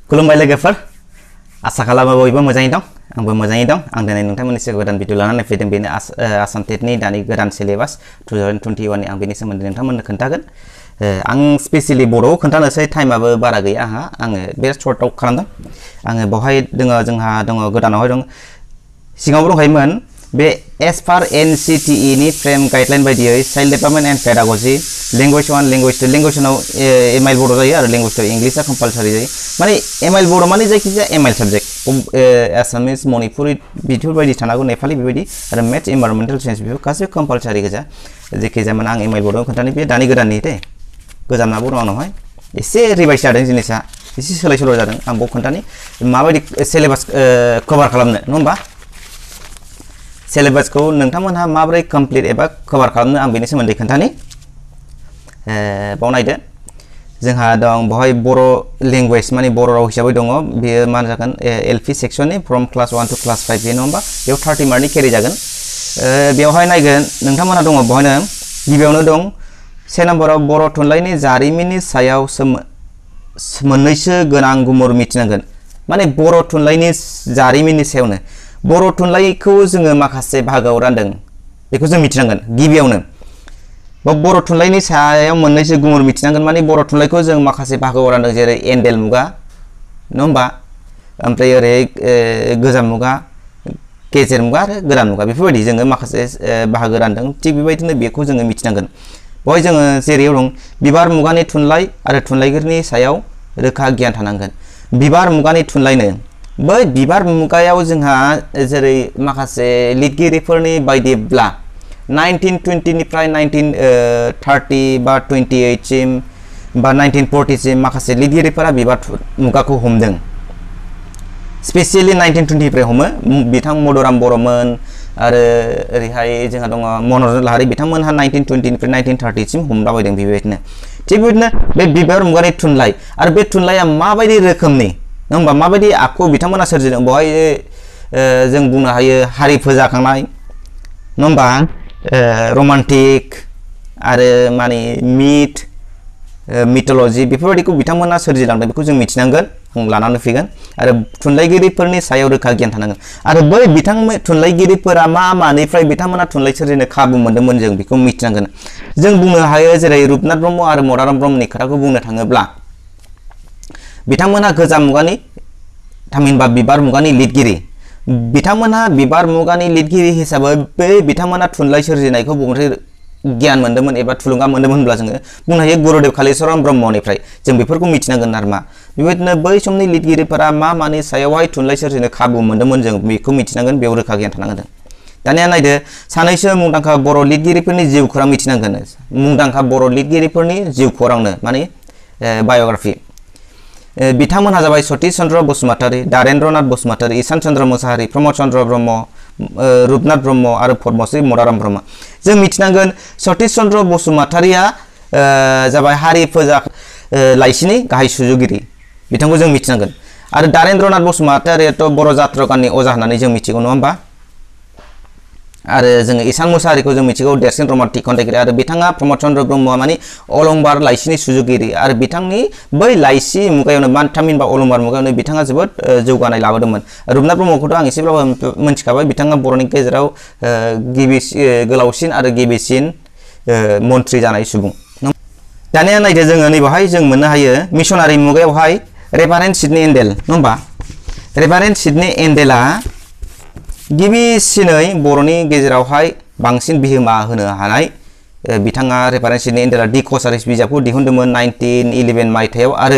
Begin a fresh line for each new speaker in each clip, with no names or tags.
खुलुमबाय लोगोफोर आसा खालामो बयबो मोजाङै दं आंबो मोजाङै दं आं दिनै नोंथांमोननि सिगाङाव गोदान भिडिअ लानानै फैदों बेनो आसाम टेटनि दानि गोदान सिलेबास 2021 नि आं बेनि सोमोन्दै नोंथांमोननो खोन्थागोन आं स्पेसियली बर'आव खोन्थानोसै टाइमाबो बारा गैया आङो बे सर्टआव खालामदों आङो बेवहाय जोंहा दङ गोदानावहाय दं सिगाङाव दंखायोमोन बे एस पार NCTE नि फ्रेम गाइडलाइन बायदियै child development and pedagogy language 1 language 2 language 1 MIL बर' जायो आरो लैंग्वेज 2 इंग्लिशआ कम्पालसारि जायो माने एमआइएल बर' माने जायखिजाया एमआइएल सब्जेक्ट एसामिस मणिपुरि बेफोरबायदि थानांगौ नेपालि बेबायदि आरो मेथ्स एनभायरनमेन्टेल साइन्स बेफोर गासैबो कम्पालसारि गोजा जेखिजाया माने आं एमआइएल बर'आव खोन्थानो बे दानि गोदाननि दे गोजामनाबो दं आंनावहाय एसे रिभाइस जादों जिनिसा एसे सोलाय सोल' जादों आं बाव खोन्थानि माबायदि सिलेबास कभार खालामनो नङा होमबा सिलेबासखौ नोंथांमोनहा माबोरै कमप्लिट एबा कभार खालामनो आं बेनि सोमोन्दै खोन्थानि बाव नायदो जोंहा दं बेवहाय बर' लेंगुवेज माने बर' राव हिसाबै दङ बेयो मा जागोन एलपि सेक्सननि फ्रम क्लास 1 टु क्लास 5 बे नङा होमबा बेयाव 30 मार्कनि केरि जागोन बेवहाय नायगोन नोंथांमोनहा दङ बेवहायनो गिबियावनो दं से नम्बराव बर' थुनलाइनि जारिमिननि सायाव मोननैसो गोनां गुमुर मिथिनांगोन माने बर' थुनलाइनि जारिमिननि सायावनो बर' थुनलाइखौ जोङो माखासे बाहागोआव रानदों बेखौ जों मिथिनांगोन गिबियावनो बर' थुनलाइनि सायाव मोननैसो गुमुर मिथिनांगोन माने बर' थुनलाइखौ जों माखासे बाहागोआव रानदों जेरै एन्डेल मुगा नङा होमबा ओमफ्राय ओरै गोजाम मुगा गेजेर मुगा आरो गोदान मुगा बेफोरबायदि जोङो माखासे बाहागो रानदों थिग बेबायदिनो बेखौ जोङो मिथिनांगोन बेवहाय जोङो जेरै दं बिबार मुगानि थुनलाइ आरो थुनलाइगिरिनि सायाव रोखा गियान थानांगोन बिबार मुगानि थुनलाइनो बै बिबार मुगायाव जोंहा जेरै माखासे लिरगिरिफोरनि बायदिब्ला 1920 निफ्राय 1930 बा 28 सिम बा 1940 सिम माखासे लिरगिरिफोरा बिबार मुगाखौ हमदों स्पेसियली 1920 निफ्राय हमो बिथां मधुराम बर'मोन आरो ओरैहाय जोंहा दङ मनरन्जन लाहारी बिथांमोनहा 1920 निफ्राय 1930 सिम हमलाबायदों बेबायदिनो थिग बेबायदिनो बे बिबार मुगानि थुनलाइ आरो बे थुनलाइया माबायदि रोखोमनि नङा होमबा माबायदि आखु बिथांमोना सोरजिदों बेवहाय जों बुंनो हायो हारि फोजाखांनाय नङा होमबा रमान्टिक आरो माने मिथोल'जि बेफोरबायदिखौ बिथांमोना सोरजिलांदों बेखौ जों मिथिनांगोन आं लानानै फैगोन आरो थुनलाइगिरिफोरनि सायाव रोखा गियान थानांगोन आरो बै थुनलाइगिरिफोरा मानिफ्राय बिथांमोना थुनलाइ सोरजिनो खाबु मोन्दोंमोन जों बेखौ मिथिनांगोन जों बुंनो हायो जेरै रुपनाथ ब्रह्म आरो मदाराम ब्रह्मनि खोथाखौ बुंनो थाङोब्ला बिथांमोना गोजाम मुगानि थामहिनबा बिबार मुगानि लिरगिरि बिथांमोनहा बिबार मुगानि लिरगिरि हिसाबै बै बिथांमोना थुनलाइ सोरजिनायखौ बबेनिफ्राय गियान मोन्दोंमोन एबा थुलुंगा मोन्दोंमोन होनब्ला जोङो बुंनो हायो गुरुदेव कालिचरन ब्रह्मनिफ्राय जों बेफोरखौ मिथिनांगोन आरो मा बेबायदिनो बै समनि लिरगिरिफोरा मानि सायावहाय थुनलाइ सोरजिनो खाबु मोन्दोंमोन जों बेखौ मिथिनांगोन बेयाव रोखा गियान थानांगोन दानिया नायदो सानैसो मुंदांखा बर' लिरगिरिफोरनि जिउ खौरां मिथिनांगोन मुंदांखा बर' लिरगिरिफोरनि जिउ खौरांनो माने बाय'ग्राफि बिथांमोनहा जाबाय सतीश चन्द्र बसुमतारी दारेन्द्रनाथ बसुमतारी ईशान चन्द्र मोसाहारी प्रमद चन्द्र ब्रह्म रुपनाथ ब्रह्म आरो पद्मश्री मदाराम ब्रह्म जों मिथिनांगोन सतीश चन्द्र बसुमतारीया जाबाय हारि फोजा लाइसिनि गाहाय सुजुगिरि बिथांखौ जों मिथिनांगोन आरो दारेन्द्रनाथ बसुमतारीयाथ' बर' जात्रगाननि अजा होननानै जों मिथिगौ नङा होमबा आरो जोङो ईशान मोसाहारीखौ जों मिथिगौ देरसिन रमान्टिक खन्थाइगिरि आरो बिथाङा प्रमद चन्द्र ब्रह्मआ माने अलंबार लाइसिनि सुजुगिरि आरो बिथांनि बै लाइसि मुगायावनो थामहिनबा अलंबार मुगायावनो बिथाङा जोबोद जौगानाय लाबोदोंमन रुपनाथ ब्रह्मखौथ' आं एसेब्लाबो मिथिखाबाय बिथाङा बर'नि गेजेराव गोलावसिन आरो गिबिसिन मन्थ्रि जानाय सुबुं दानिया नायदो जोङो नैबेवहाय जों मोननो हायो मिशनारि मुगायावहाय रेभारेन्ड सिडनी एन्डेल नङा होमबा रेभारेन्ड सिडनी एन्डेला गिबिसिनै बर'नि गेजेरावहाय बांसिन बिहोमा होनो हानाय बिथाङा रेभारेन्ड सिडनी एन्डेला दि कसारिस बिजाबखौ दिहुनदोंमोन 1911 मायथाइयाव आरो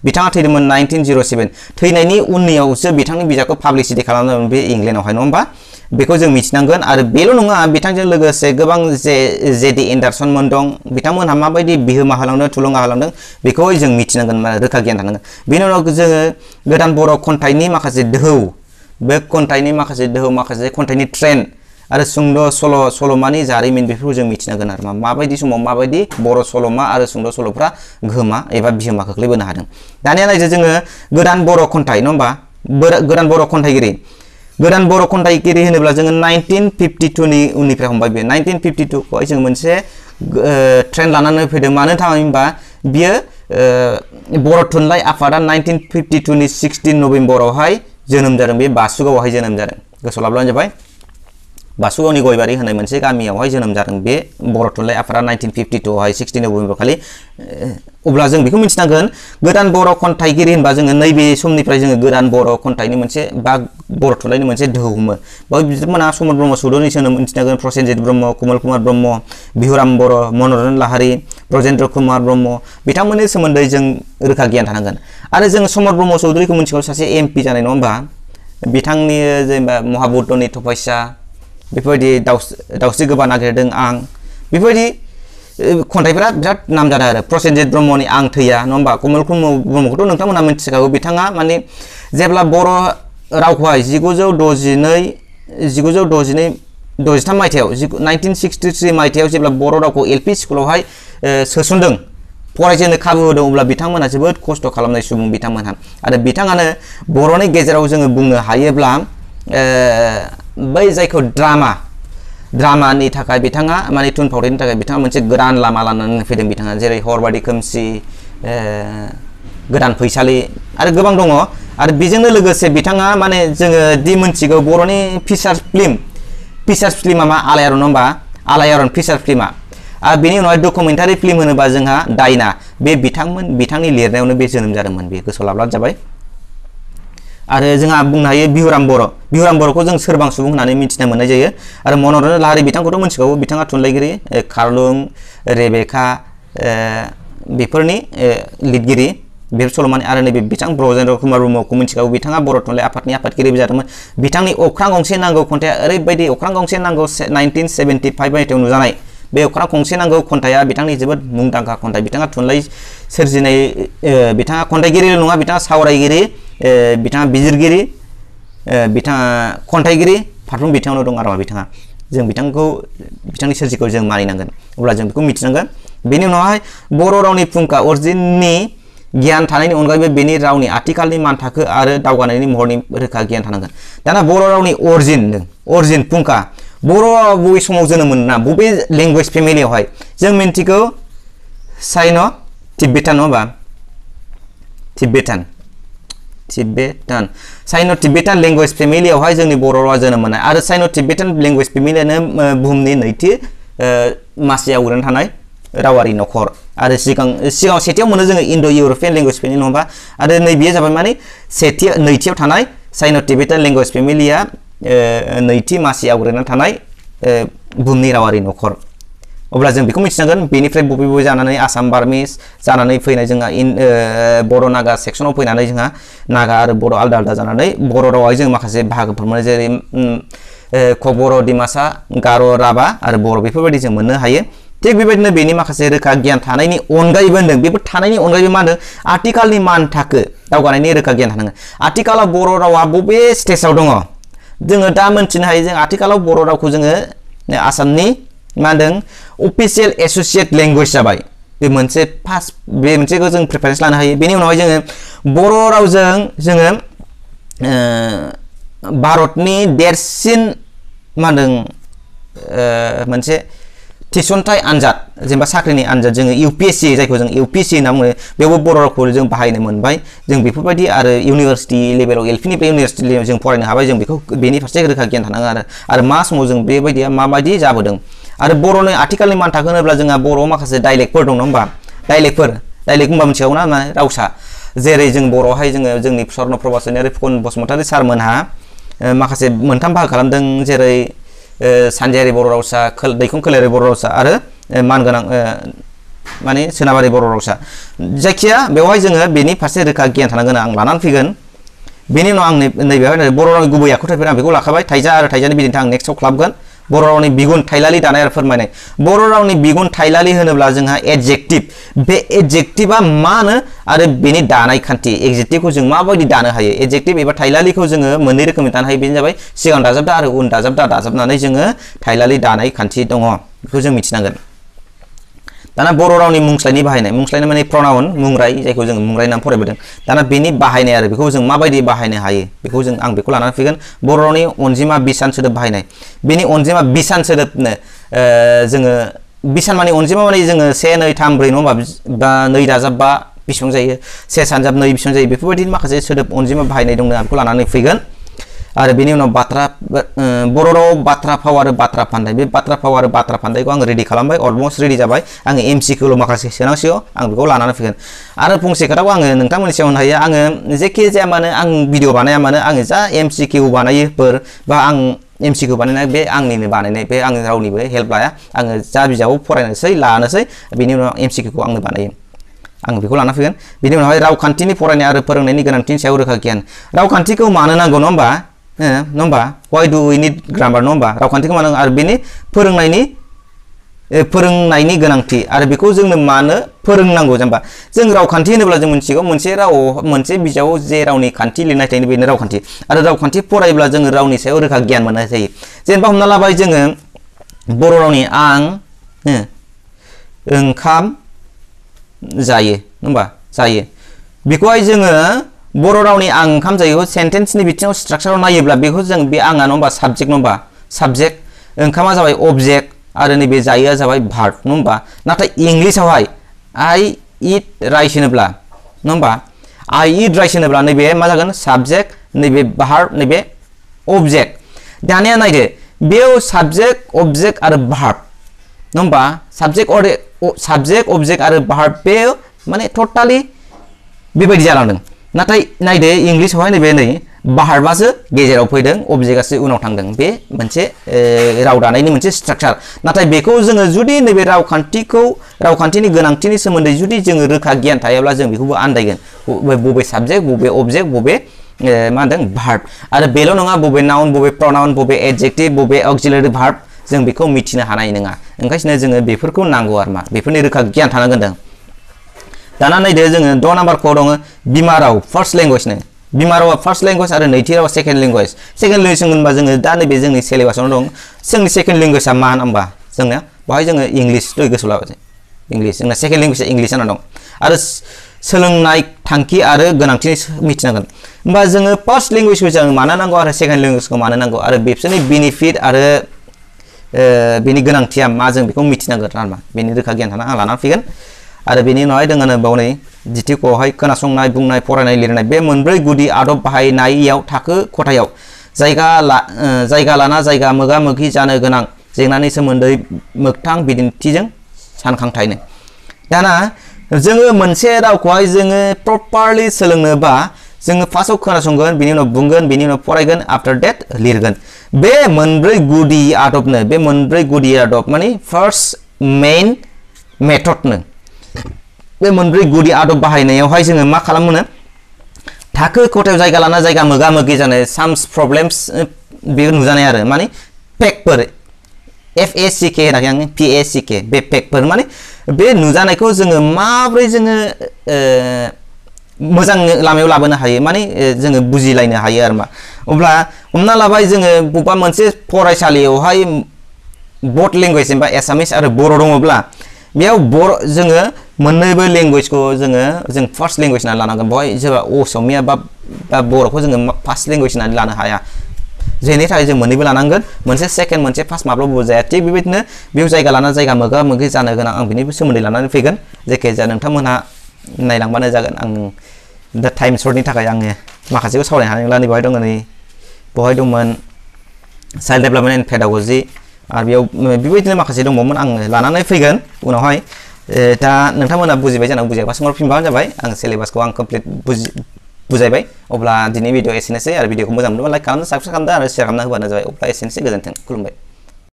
बिथाङा थैदोंमोन 1907 थैनायनि उननियावसो बिथांनि बिजाबखौ पाब्लिसिटि खालामदोंमोन बे इंलेन्डआवहाय नङा होमबा बेखौ जों मिथिनांगोन आरो बेल' नङा बिथांजों लोगोसे गोबां जेडि एन्डारसनमोन दं बिथांमोनहा माबायदि बिहोमा होलांदों थुलुंगा होलांदों बेखौ जों मिथिनांगोन रोखा गियान थानांगोन बेनि उनाव जोङो गोदान बर' खन्थाइनि माखासे दोहौ बे खन्थाइनि माखासे खन्थाइनि ट्रेन्ड आरो सुंद' सल'मानि जारिमिन बेफोरखौ जों मिथिनांगोन आरो माबायदि समाव माबायदि बर' सल'मा आरो सुंद' सल'फ्रा गोहोमा एबा बिहोमा खोख्लैबोनो हादों दानिया नायदो जोङो गोदान बर' खन्थाइ नङा होमबा गोदान बर' खन्थाइगिरि होनोब्ला जोङो 1952 नि उननिफ्राय हमबाय बे 1952 खौहाय जों मोनसे ट्रेन्ड लानानै फैदों मानो थाखाय होनबा बियो बर' थुनलाइ आफादा 1952 नि 16 नभेम्बरावहाय जोनोम जादों बे बासुगावआवहाय जोनोम जादों गोसोआव लाब्लानो जाबाय बासुगावनि गयबारि होननाय मोनसे गामियावहाय जोनोम जादों बे बर' थुनलाइ आफादा 1952 आवहाय 16 नभेम्बर खालि अब्ला जों बेखौ मिथिनांगोन गोदान बर' खन्थाइगिरि होनबा जोङो नैबे समनिफ्राय जोङो गोदान बर' खन्थाइनि मोनसे बा बर' थुनलाइनि मोनसे दोहौ हमो बेयाव बिथांमोना समर ब्रह्म चौधुरिनि सोमोन्दै मिथिनांगोन प्रसेनजित ब्रह्म कमल कुमार ब्रह्म बिहुराम बर' मनरन्जन लाहारी ब्रजेन्द्र कुमार ब्रह्म बिथांमोननि सोमोन्दै जों रोखा गियान थानांगोन आरो जों समर ब्रह्म चौधुरिखौ मिथिगौ सासे एमपि जानाय नङा होमबा बिथांनि जेनेबा महाबुद्धनि तपस्या बेफोरबायदि दाउस्रि गोबा नागिरदों आं बेफोरबायदि खन्थाइफोरा बिराद नाम जादों आरो प्रसेनजित ब्रह्मनि आं थैया नङा होमबा कमल कुमार ब्रह्मखौथ' नोंथांमोना मिथिखागौ बिथाङा माने जेब्ला बर' रावखौहाय 1963 मायथाइयाव 1963 मायथाइयाव जेब्ला बर' रावखौ एलपि स्कुलावहाय सोसनदों फरायजेननो खाबु होदों अब्ला बिथांमोना जोबोद खस्थ' खालामनाय सुबुं बिथांमोनहा आरो बिथाङानो बर'नि गेजेराव जोङो बुंनो हायोब्ला बै जायखौ ड्रामानि थाखाय बिथाङा माने थुनफावथायनि थाखाय बिथाङा मोनसे गोदान लामा लानानै फैदों बिथाङा जेरै हरबादि खोमसि गोदान फैसालि आरो गोबां दङ आरो बेजोंनो लोगोसे बिथाङा माने जोङो दि मोनथिगौ बर'नि फिसार्स फिल्मा मा आलायारन नङा होमबा आलायारन फिसार्स फिल्मा आरो बेनि उनावहाय डकुमेन्टारि फिल्म होनोबा जोंहा दायना बे बिथांनि लिरनायावनो बे जोनोम जादोंमोन बे गोसोआव लाब्लानो जाबाय आरो जोंहा बुंनो हायो बिहुराम बर'खौ जों सोरबां सुबुं होननानै मिथिनो मोननाय जायो आरो मनरन्जन लाहारी बिथांखौथ' मिथिखागौ बिथाङा थुनलाइगिरि खारलुं रेबेका बेफोरनि लिरगिरि बे सल'मानि आरो नैबे बिथां ब्रजेन्द्र कुमार ब्रह्मखौ मिथिखागौ बिथाङा बर' थुनलाइ आफादनि आफादगिरि जादोंमोन बिथांनि अख्रां गंसे नांगौ खन्थाइया ओरैबायदि अख्रां गंसे नांगौ 1975 मायथाइयाव नुजानाय बे अख्रां गंसे नांगौ खन्थाइया बिथांनि जोबोद मुंदांखा खन्थाइ बिथाङा थुनलाइ सोरजिनाय बिथाङा खन्थाइगिरिल' नङा बिथाङा सावरायगिरि बिथाङा बिजिरगिरि बिथाङा खन्थाइगिरि फारफ्रोम बिथिङावनो दं आरो बिथाङा जों बिथांनि सोरजिखौ जों मानिनांगोन अब्ला जों बेखौ मिथिनांगोन बेनि उनावहाय बर' रावनि फुंखा अरिजिननि गियान थानायनि अनगायैबो बेनि रावनि आथिखालनि मानथाखो आरो दावगानायनि महरनि रोखा गियान थानांगोन दाना बर' रावनि अरिजिन फुंखा बर' बबे समाव जोनोम मोना बबे लेंगुवेज फेमिलियावहाय जों मिन्थिगौ साइन' तिब्बेटान नङा होमबा तिब्बेटान साइन' तिब्बेटान लेंगुवेज फेमिलियावहाय जोंनि बर' रावा जोनोम मोननाय आरो साइन' तिब्बेटान लेंगुवेज फेमिलियानो बुहुमनि नैथि मासियाव गोग्लैना थानाय रावारि नखर आरो सिगाङाव सेथियाव मोनो जोङो इन्ड' इउर'पियान लेंगुवेज फेमिलि नङा होमबा आरो नैबेयो जाबाय माने नैथियाव थानाय साइन' तिब्बेटान लेंगुवेज फेमिलिया नैथि मासियाव गोग्लैना थानाय बुहुमनि रावारि नखर अब्ला जों बेखौ मिथिनांगोन बेनिफ्राय बबे जानानै आसाम बार्मिस जानानै फैनाय जोंहा बर' नागा सेक्सनाव फैनानै जोंहा नागा आरो बर' आलदा जानानै बर' रावावहाय जों माखासे बाहागोफोर मोनो जेरै बर' डिमासा गार' राभा आरो बर' बेफोरबायदि जों मोननो हायो थिग बेबायदिनो बेनि माखासे रोखा गियान थानायनि अनगायैबो होनदों बेफोर थानायनि अनगायैबो मा होनदों आथिखालनि मानथाखो दावगानायनि रोखा गियान थानांगोन आथिखालाव बर' रावा बबे स्टेजाव दङ जोङो दा मोनथिनो हायो जों आथिखालाव बर' रावखौ जोङो आसामनि मा होनदों अफिसियेल एस'सियेट लेंगुवेज जाबाय बे मोनसेखौ जों प्रिफारेन्स लानो हायो बेनि उनावहाय जोङो बर' रावजों जोङो भारतनि देरसिन मा होनदों मोनसे थिसनथाइ आनजाद जेनेबा साख्रिनि आनजाद जोङो UPSC जायखौ जों UPSC होनना बुङो बेयावबो बर' रावखौ जों बाहायनो मोनबाय जों बेफोरबायदि आरो इउनिभार्सिटि लेभेलाव एलपिनिफ्राय इउनिभार्सिटि लेभेलाव जों फरायनो हाबाय जों बेनि फारसे रोखा गियान थानांगोन आरो मा समाव जों बेबायदिया माबायदि जाबोदों आरो बर'नि आथिखालनि मानथाखो होनोब्ला जोंहा बर'आव माखासे डाइलेक्टफोर दं नङा होमबा डाइलेक्ट होनबा मिथिगौ ना रावसा जेरै जों बर'आवहाय जोङो जोंनि स्वर्नप्रभा सैनारि फुकन बसुमतारी सारमोनहा माखासे मोनथाम बाहागो खालामदों जेरै सानजायारि बर' रावसा दैखं खोलायारि बर' रावसा आरो मानगोनां माने सोनाबारि बर' रावसा जायखिया बेवहाय जोङो बेनि फारसे रोखा गियान थानांगोन आं लानानै फैगोन बेनि उनाव आं नैबेहाय बर' रावनि गुबै आखुथायफोर आं बेखौ लाखाबाय थाइजा आरो थाइजानि बिदिन्थि आं नेक्स्टआव खालामगोन बर' रावनि बिगुन थाइलालि दानाय आरो फोरमायनाय बर' रावनि बिगुन थाइलालि होनोब्ला जोंहा एडजेक्टिभ बे एडजेक्टिभा मा होनो आरो बेनि दानाय खान्थि एडजेक्टिभखौ जों माबायदि दानो हायो एडजेक्टिभ एबा थाइलालिखौ जोङो मोननै रोखोमनि दानो हायो बेनो जाबाय सिगां दाजाबदा आरो उन दाजाबनानै जोङो थाइलालि दानाय खान्थि दङ बेखौ जों मिथिनांगोन दाना बर' रावनि मुंस्लायनि बाहायनाय मुंस्लायनाय माने प्रनाउन मुंराय जायखौ जों मुंराय नाम फरायबोदों दाना बेनि बाहायनाय आरो बेखौ जों माबायदि बाहायनो हायो बेखौ आं बेखौ लानानै फैगोन बर' रावनि अनजिमा बिसान सोदोब बाहायनाय बेनि अनजिमा बिसान सोदोबनो जोङो बिसान माने अनजिमा माने जोङो 1 2 3 4 नङा होमबा बा 2 दाजाब 5 बेसेबां जायो से सानजाब नै बेसेबां जायो बेफोरबायदि माखासे सोदोब अनजिमा बाहायनाय दं आं बेखौ लानानै फैगोन आरो बेनि उनाव बाथ्रा बर' राव बाथ्रा फाव आरो बाथ्रा फान्दाय बे बाथ्रा फाव आरो बाथ्रा फान्दायखौ आं रेडि खालामबाय अलमोस्ट रेडि जाबाय आं एमसिकिउल' माखासे सोनांसिगौ आं बेखौ लानानै फैगोन आरो फंसे खोथाखौ आङो नोंथांमोननि सिगाङाव होनो हायो आङो जेखि जाया मानो आं भिडिअ बानाया मानो आङो जा एमसिकिउ बानायोफोर बा आं एमसिकिउ बानायनाय बे आंनिनो बानायनाय बे आं रावनिबो हेल्प लाया आङो जा बिजाबाव फरायनोसै लानोसै बेनि उनाव एमसिकिउखौ आंनो बानायो आं बेखौ लाना फैगोन बेनि उनावहाय रावखान्थिनि फरायनाय आरो फोरोंनायनि गोनांथिनि सायाव रोखा गियान रावखान्थिखौ मानो नांगौ नङा होमबा नङा होमबा why do we need grammar नङा होमबा रावखान्थिखौ मानो आरो बेनि फोरोंनायनि गोनांथि आरो बेखौ जोंनो मानो फोरोंनांगौ जेनेबा जों रावखान्थि होनोब्ला जों मिथिगौ मोनसे रावाव मोनसे बिजाबाव जे रावनि खान्थि लिरनाय थायो बेनो रावखान्थि आरो रावखान्थि फरायोब्ला जोङो रावनि सायाव रोखा गियान मोननाय जायो जेनेबा हमना लाबाय जोङो बर' रावनि आं ओंखाम जायो नङा होमबा जायो बेखौहाय जोङो बर' रावनि आं ओंखाम जायो सेन्टेन्सनि बिथिङाव स्ट्राक्चाराव नायोब्ला बेखौ जों बे आंआ नङा होमबा साबजेक्ट नङा होमबा साबजेक्ट ओंखामा जाबाय अबजेक्ट आरो नैबे जायोआ जाबाय भार्ब नङा होमबा नाथाय इंलिसावहाय आई इट राइस होनोब्ला नङा होमबा आई इट राइस होनोब्ला नैबे मा जागोन साबजेक्ट नैबे भार्ब नैबे अबजेक्ट दानिया नायदो बेयाव साबजेक्ट अबजेक्ट आरो भार्ब नङा होमबा साबजेक्ट अबजेक्ट आरो भार्ब बे माने टटालि बेबायदि जालांदों नाथाय नायदो इंलिसावहाय नैबे नै भार्बासो गेजेराव फैदों अबजेक्टआसो उनाव थांदों बे मोनसे राव दानायनि मोनसे स्ट्राक्चार नाथाय बेखौ जोङो जुदि नैबे रावखान्थिनि गोनांथिनि सोमोन्दै जुदि जोङो रोखा गियान थायोब्ला जों बेखौबो आन्दायगोन बबे साबजेक्ट बबे अबजेक्ट बबे मा होनदों भार्ब आरो बेल' नङा बबे नाउन बबे प्रनाउन बबे एडजेक्टिभ बबे अक्सिलारि भार्ब जों बेखौ मिथिनो हानाय नङा ओंखायनो जोङो बेफोरखौ नांगौ आरो मा बेफोरनि रोखा गियान थानांगोन जों दाना नायदो जोङो 2 नाम्बारखौ दङ बिमा राव फार्स्ट लेंगुवेजनो बिमा रावा फार्स्ट लेंगुवेज आरो नैथि रावा सेकेन्ड लेंगुवेज होनबा जोङो दा नैबे जोंनि सिलेबासावनो दं जोंनि सेकेन्ड लेंगुवेजआ मा होनबा जोंना बेवहाय जोङो इंलिस गोसोआव लाबाय इंलिस जोंना सेकेन्ड लेंगुवेजआ इंलिस जाना दं आरो सोलोंनाय थांखि आरो गोनांथि मिथिनांगोन होमबा जोङो फार्स्ट लेंगुवेजखौ जों मानो नांगौ आरो सेकेन्ड लेंगुवेजखौ मानो नांगौ आरो बिसोरनि बेनिफिट आरो बेनि गोनांथिया मा जों बेखौ मिथिनांगोन आरोमा बेनि रोखा गियान थाना आं लानानै फैगोन आरो बेनि उनावहाय दङ बावनै जिथिखौहाय खोनासंनाय बुंनाय फरायनाय लिरनाय बे मोनब्रै गुदि आदब बाहायनायाव थाखो खथायाव जायगा लाना जायगा मोगा मोगि जानो गोनां जेंनानि सोमोन्दै मोगथां बिदिन्थिजों सानखांथायनो दाना जोङो मोनसे रावखौहाय जोङो प्रपारलि सोलोंनोबा जोङो फार्स्टआव खोनासंगोन बिनि उनाव बुंगोन बिनि उनाव फरायगोन आफ्टर डेट लिरगोन बे मोनब्रै गुदि आदब माने फार्स्ट मेइन मेथडनो बे मोनब्रै गुदि आदब बाहायनायावहाय जोङो मा खालामो थाखो खथायाव जायगा लाना जायगा मोगा मोगि जानाय साम्स प्रब्लेम्स बे नुजानाय आरो माने फेक्टफोर FACK होनाखै आं PACK बे फेक्टफोर माने बे नुजानायखौ जोङो माब्रै जोङो मोजां लामायाव लाबोनो हायो माने जोङो बुजिलायनो हायो आरो मा अब्ला हमना लाबाय जोङो बबेबा मोनसे फरायसालियावहाय बोथ लेंगुवेज जेनेबा एसामिस आरो बर' दङब्ला बेयाव जोङो मोननैबो लेंगुवेजखौ जों फार्स्ट लेंगुवेज होननानै लानांगोन बेवहाय जेनेबा असमिया बा बर'खौ जोङो फार्स्ट लेंगुवेज होननानै लानो हाया जेनि थाखाय जों मोननैबो लानांगोन मोनसे सेकेन्ड मोनसे फार्स्ट माब्लाबाबो जाया थिग बेबायदिनो बेयाव जायगा लाना जायगा मोगा मोगि जानो गोनां आं बेनि सोमोन्दै लानानै फैगोन जायखिजाया नोंथांमोनहा नायलांबानो जागोन आं दा टाइम सर्टनि थाखाय आङो माखासेखौ सावरायनो हानाय नंला बेवहाय दङ नै बेवहाय दंमोन चाइल्ड डेभेलपमेन्ट एन्ड पेडागजि आरो बेयाव बेबायदिनो माखासे दंबावोमोन आं लानानै फैगोन उनावहाय दा नोंथांमोना बुजिबाय जानांगौ बुजियाबा सोंहरफिनबानो जाबाय आं सिलेबासखौ आं कमप्लिट बुजायबाय अब्ला दिनै भिडिअ एसेनोसै आरो भिडिअखौ मोजां मोनोबा लाइक खालामदो साबस्क्राइब खालामदो आरो शेयार खालामना होबानो जाबाय अब्ला एसेनोसै गोजोन्थों खुलुमबाय